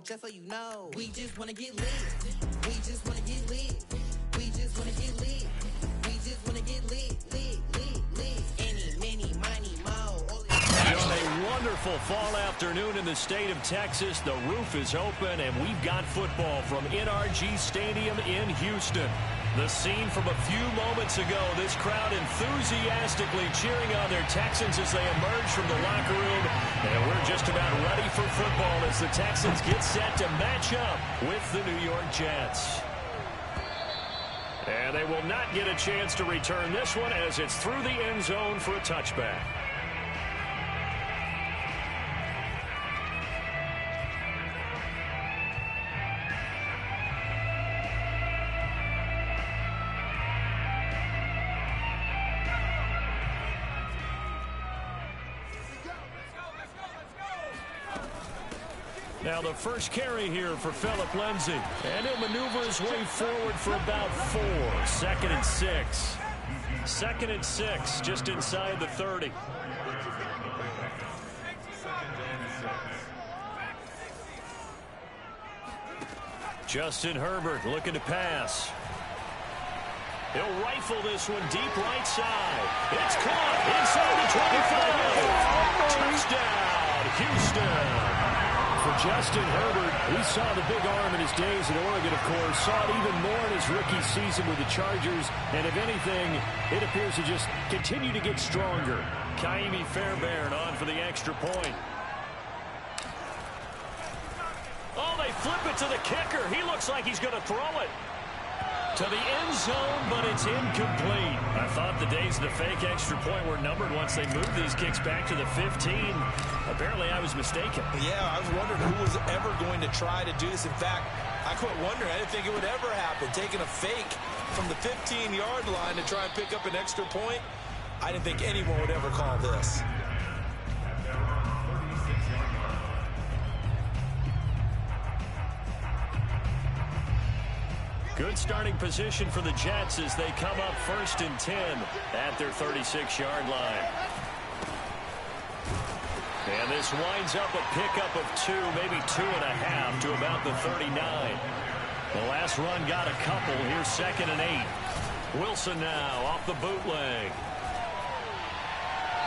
Just so you know, we just wanna get lit. We just wanna get lit. We just wanna get lit. We just wanna get lit, lit, lit, lit. Any, many, miny, mo. On a wonderful fall afternoon in the state of Texas, the roof is open, and we've got football from NRG Stadium in Houston. The scene from a few moments ago, this crowd enthusiastically cheering on their Texans as they emerge from the locker room. And we're just about ready for football as the Texans get set to match up with the New York Jets. And they will not get a chance to return this one as it's through the end zone for a touchback. Now the first carry here for Phillip Lindsay. And he'll maneuver his way forward for about 4. 2nd and 6. 2nd and 6, just inside the 30. Justin Herbert looking to pass. He'll rifle this one deep right side. It's caught inside the 25. Touchdown, Houston. For Justin Herbert, we saw the big arm in his days at Oregon, of course. Saw it even more in his rookie season with the Chargers. And if anything, it appears to just continue to get stronger. Kaimi Fairbairn on for the extra point. Oh, they flip it to the kicker. He looks like he's going to throw it to the end zone, but it's incomplete. I thought the days of the fake extra point were numbered once they moved these kicks back to the 15. Apparently, I was mistaken. Yeah, I was wondering who was ever going to try to do this. In fact, I quit wondering. I didn't think it would ever happen. Taking a fake from the 15-yard line to try and pick up an extra point, I didn't think anyone would ever call this. Good starting position for the Jets as they come up 1st and 10 at their 36-yard line. And this winds up a pickup of 2, maybe 2.5 to about the 39. The last run got a couple. Here's 2nd and 8. Wilson now off the bootleg.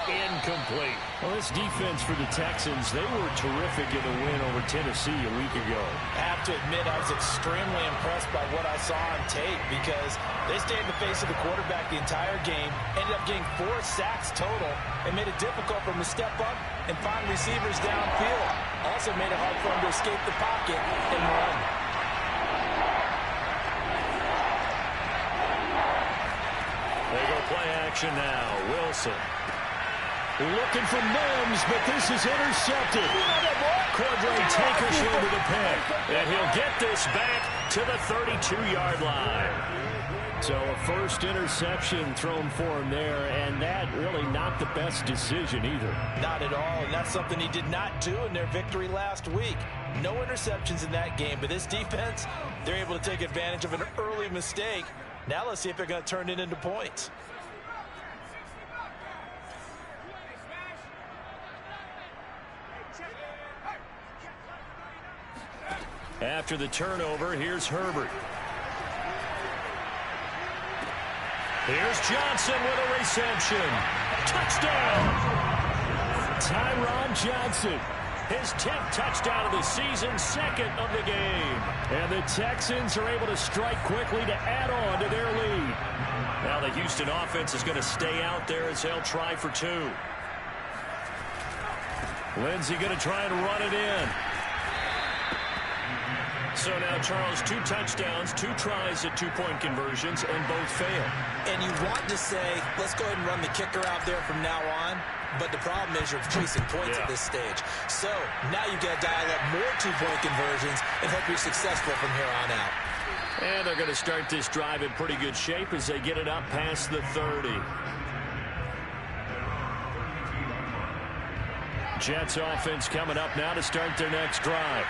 Incomplete. Well, this defense for the Texans, they were terrific in the win over Tennessee a week ago. I have to admit, I was extremely impressed by what I saw on tape because they stayed in the face of the quarterback the entire game, ended up getting 4 sacks total, and made it difficult for him to step up and find receivers downfield. Also made it hard for him to escape the pocket and run. They go play action now. Wilson. Looking for Mims, but this is intercepted. Cordray Tankersley with a pick. And he'll get this back to the 32-yard line. So a first interception thrown for him there, and that really not the best decision either. Not at all, and that's something he did not do in their victory last week. No interceptions in that game, but this defense, they're able to take advantage of an early mistake. Now let's see if they're going to turn it into points. After the turnover, here's Herbert. Here's Johnson with a reception. Touchdown! Tyron Johnson. His 10th touchdown of the season, 2nd of the game. And the Texans are able to strike quickly to add on to their lead. Now the Houston offense is going to stay out there as they'll try for 2. Lindsay going to try and run it in. So now, Charles, 2 touchdowns, 2 tries at 2-point conversions, and both fail. And you want to say, let's go ahead and run the kicker out there from now on. But the problem is you're chasing points at this stage. So now you've got to dial up more 2-point conversions and hope you're successful from here on out. And they're going to start this drive in pretty good shape as they get it up past the 30. Jets offense coming up now to start their next drive.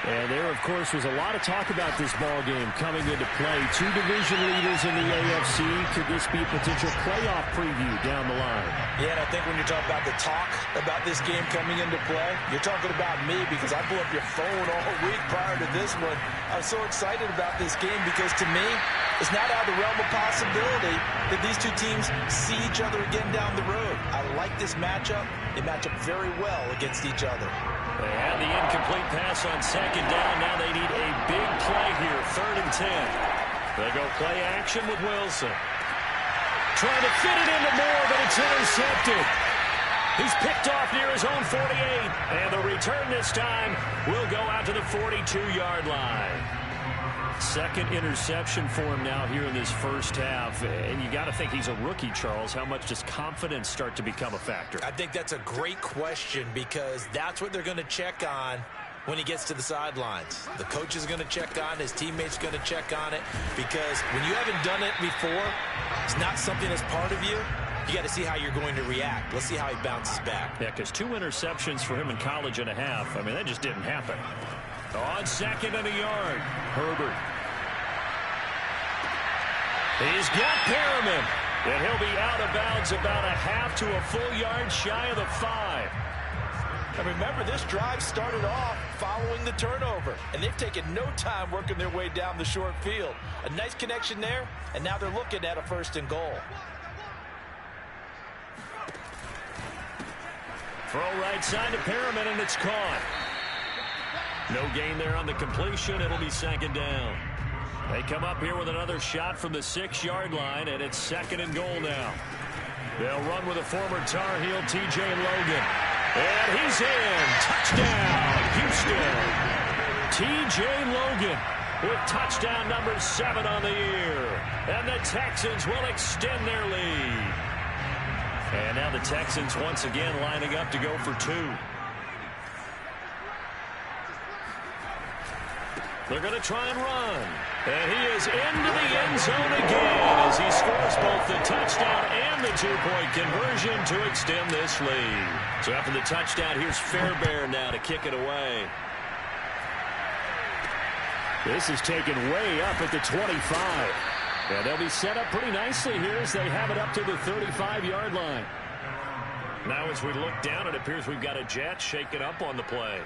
And there, of course, was a lot of talk about this ball game coming into play. Two division leaders in the AFC. Could this be a potential playoff preview down the line? Yeah, and I think when you're talking about the talk about this game coming into play, you're talking about me because I blew up your phone all week prior to this one. I was so excited about this game because, to me, it's not out of the realm of possibility that these two teams see each other again down the road. I like this matchup. They match up very well against each other. They had the incomplete pass on second down. Now they need a big play here, 3rd and 10. They go play action with Wilson. Trying to fit it into Moore, but it's intercepted. He's picked off near his own 48. And the return this time will go out to the 42-yard line. Second interception for him now here in this first half. And you got to think he's a rookie, Charles. How much does confidence start to become a factor? I think that's a great question because that's what they're going to check on when he gets to the sidelines. The coach is going to check on, his teammates going to check on it, because when you haven't done it before, it's not something that's part of you. You got to see how you're going to react. Let's see how he bounces back. Yeah, because 2 interceptions for him in college and a half. I mean, that just didn't happen. On 2nd and a yard, Herbert. He's got Perriman, and he'll be out of bounds about a half to a full yard shy of the 5. And remember, this drive started off following the turnover, and they've taken no time working their way down the short field. A nice connection there, and now they're looking at a 1st and goal. Throw right side to Perriman, and it's caught. No gain there on the completion. It'll be 2nd down. They come up here with another shot from the 6-yard line, and it's 2nd and goal now. They'll run with a former Tar Heel, T.J. Logan. And he's in. Touchdown, Houston. T.J. Logan with touchdown number 7 on the year. And the Texans will extend their lead. And now the Texans once again lining up to go for 2. They're going to try and run. And he is into the end zone again as he scores both the touchdown and the 2-point conversion to extend this lead. So after the touchdown, here's Fairbairn now to kick it away. This is taken way up at the 25. And they'll be set up pretty nicely here as they have it up to the 35-yard line. Now as we look down, it appears we've got a Jet shaken up on the play.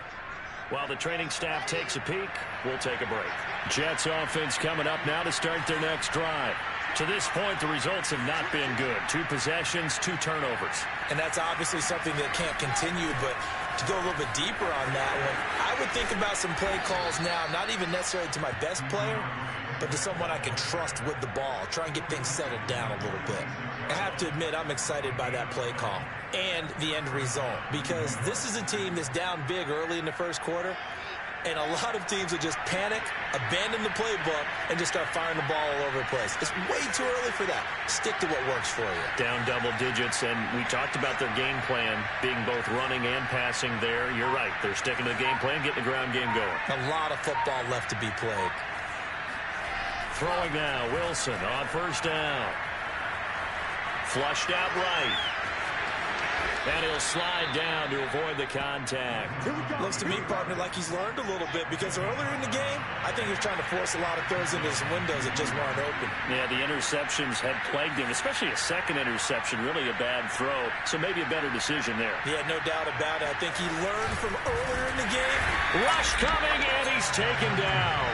While the training staff takes a peek, we'll take a break. Jets offense coming up now to start their next drive. To this point, the results have not been good. 2 possessions, 2 turnovers. And that's obviously something that can't continue, but to go a little bit deeper on that one, I would think about some play calls now, not even necessarily to my best player, but to someone I can trust with the ball. Try and get things settled down a little bit. I have to admit, I'm excited by that play call and the end result, because this is a team that's down big early in the first quarter, and a lot of teams will just panic, abandon the playbook, and just start firing the ball all over the place. It's way too early for that. Stick to what works for you. Down double digits, and we talked about their game plan being both running and passing there. You're right. They're sticking to the game plan, getting the ground game going. A lot of football left to be played. Throwing now, Wilson on 1st down. Flushed out right. And he'll slide down to avoid the contact. Looks to me, partner, like he's learned a little bit, because earlier in the game, I think he was trying to force a lot of throws into some windows that just weren't open. Yeah, the interceptions had plagued him, especially a 2nd interception, really a bad throw. So maybe a better decision there. Yeah, no doubt about it. I think he learned from earlier in the game. Rush coming, and he's taken down.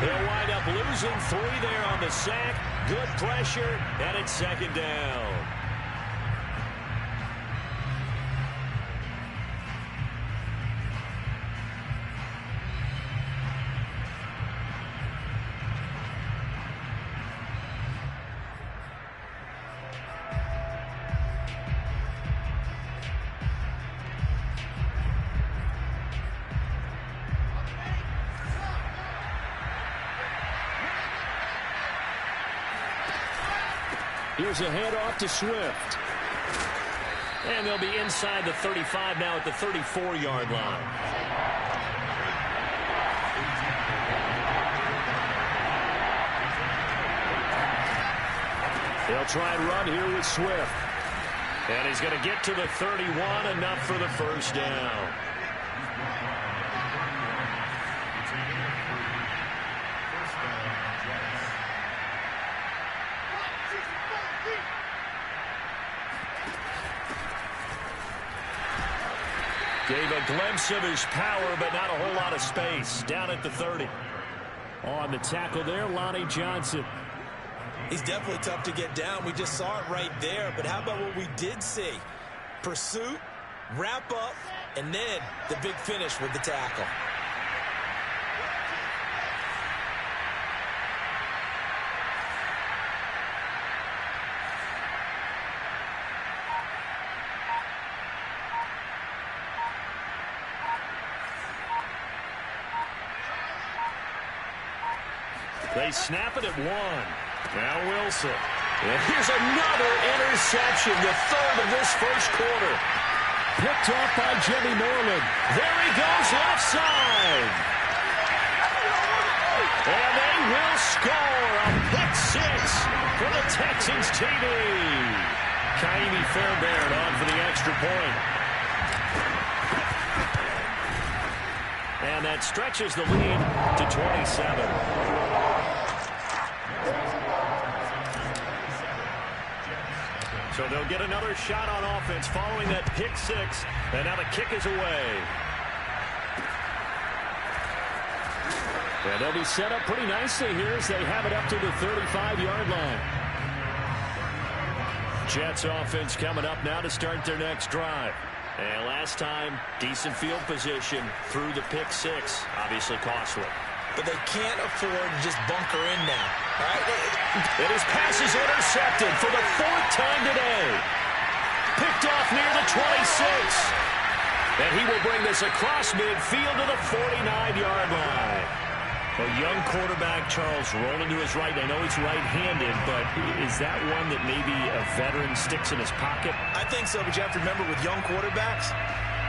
They'll wind up losing 3 there on the sack. Good pressure, and it's 2nd down. Here's a handoff to Swift. And they'll be inside the 35 now at the 34-yard line. They'll try and run here with Swift. And he's going to get to the 31, enough for the first down. Gave a glimpse of his power, but not a whole lot of space. Down at the 30. On the tackle there, Lonnie Johnson. He's definitely tough to get down. We just saw it right there. But how about what we did see? Pursuit, wrap up, and then the big finish with the tackle. They snap it at 1. Now Wilson. And here's another interception, the third of this first quarter. Picked off by Jimmy Moreland. There he goes, left side. And they will score a pick 6 for the Texans TD. Kaimi Fairbairn on for the extra point. And that stretches the lead to 27. So they'll get another shot on offense following that pick 6. And now the kick is away. And they'll be set up pretty nicely here as they have it up to the 35-yard line. Jets offense coming up now to start their next drive. And last time, decent field position through the pick 6. Obviously costly. But they can't afford to just bunker in now. All right? And his pass is intercepted for the 4th time today. Picked off near the 26. And he will bring this across midfield to the 49-yard line. A young quarterback, Charles, rolling to his right. I know he's right-handed, but is that one that maybe a veteran sticks in his pocket? I think so, but you have to remember with young quarterbacks,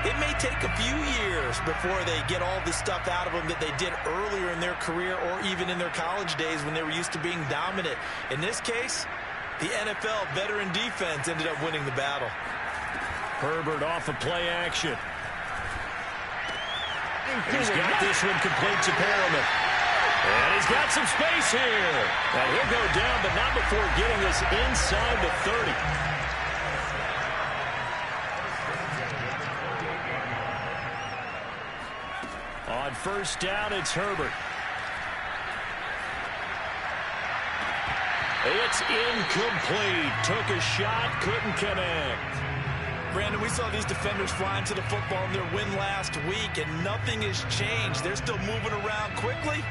it may take a few years before they get all the stuff out of them that they did earlier in their career or even in their college days when they were used to being dominant. In this case, the NFL veteran defense ended up winning the battle. Herbert off of play action. He's got this one complete to Perriman. And he's got some space here. And he'll go down, but not before getting this inside the 30. On first down, it's Herbert. It's incomplete. Took a shot, couldn't connect. Brandon, we saw these defenders flying to the football in their win last week, and nothing has changed. They're still moving around quickly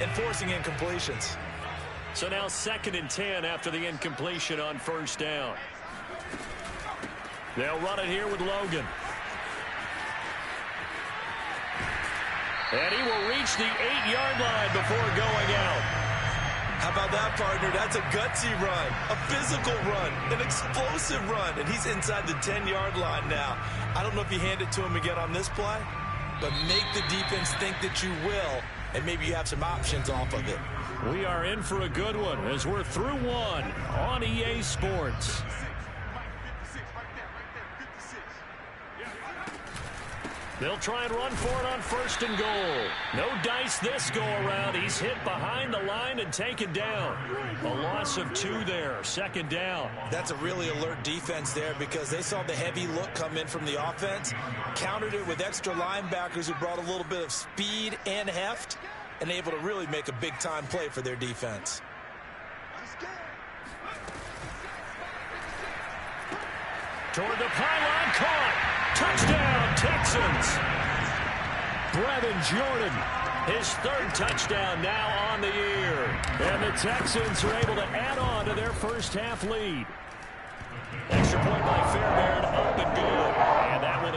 and forcing incompletions. So now 2nd and 10 after the incompletion on first down. They'll run it here with Logan. And he will reach the 8-yard line before going out. How about that, partner? That's a gutsy run, a physical run, an explosive run, and he's inside the 10-yard line now. I don't know if you hand it to him again on this play, but make the defense think that you will, and maybe you have some options off of it. We are in for a good one as we're through one on EA Sports. They'll try and run for it on 1st and goal. No dice this go around. He's hit behind the line and taken down. A loss of 2 there. 2nd down. That's a really alert defense there because they saw the heavy look come in from the offense, countered it with extra linebackers who brought a little bit of speed and heft, and able to really make a big-time play for their defense. Toward the pylon, caught. Touchdown, Texans. Brevin Jordan. His 3rd touchdown now on the year. And the Texans are able to add on to their first half lead. Extra point by Fairbairn, up and good.